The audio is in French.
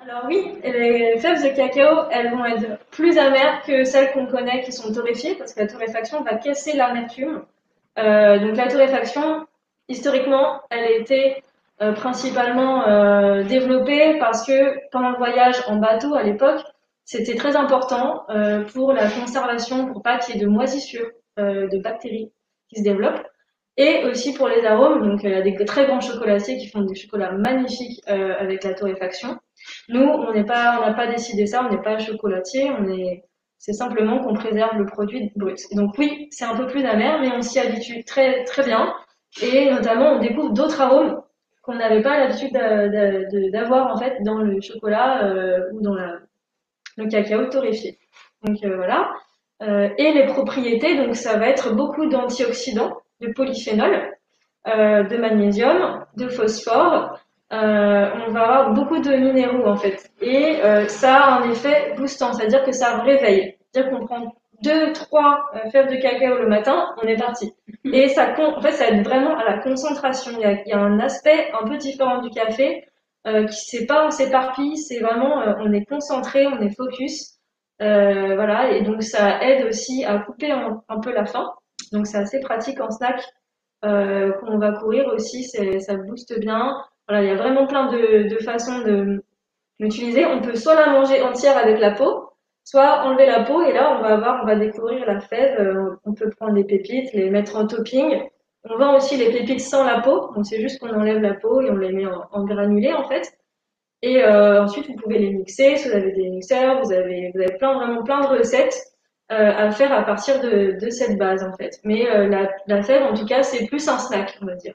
Alors oui, les fèves de cacao, elles vont être plus amères que celles qu'on connaît qui sont torréfiées, parce que la torréfaction va casser l'amertume. Donc la torréfaction, historiquement, elle a été principalement développée parce que pendant le voyage en bateau à l'époque, c'était très important pour la conservation, pour pas qu'il y ait de moisissures, de bactéries qui se développent, et aussi pour les arômes. Donc il y a des très grands chocolatiers qui font des chocolats magnifiques avec la torréfaction. Nous, on n'a pas décidé ça, on n'est pas chocolatier, c'est simplement qu'on préserve le produit brut. Et donc oui, c'est un peu plus amer, mais on s'y habitue très très bien. Et notamment, on découvre d'autres arômes qu'on n'avait pas l'habitude d'avoir en fait dans le chocolat ou dans le cacao torréfié. Donc voilà. Et les propriétés, donc ça va être beaucoup d'antioxydants, de polyphénol, de magnésium, de phosphore. On va avoir beaucoup de minéraux en fait. Et ça a un effet boostant, c'est-à-dire que ça réveille. C'est-à-dire qu'on prend deux, trois fèves de cacao le matin, on est parti. Et en fait, ça aide vraiment à la concentration. Il y a un aspect un peu différent du café, qui c'est pas on s'éparpille, c'est vraiment on est concentré, on est focus. Voilà, et donc ça aide aussi à couper un peu la faim. Donc c'est assez pratique en snack quand on va courir aussi, ça booste bien. Voilà, il y a vraiment plein de façons de l'utiliser. On peut soit la manger entière avec la peau, soit enlever la peau et là on va découvrir la fève. On peut prendre les pépites, les mettre en topping. On vend aussi les pépites sans la peau, donc c'est juste qu'on enlève la peau et on les met en granulés en fait. Et ensuite, vous pouvez les mixer. Si vous avez des mixeurs, vous avez vraiment plein de recettes à faire à partir de cette base en fait. Mais la fève, en tout cas, c'est plus un snack, on va dire.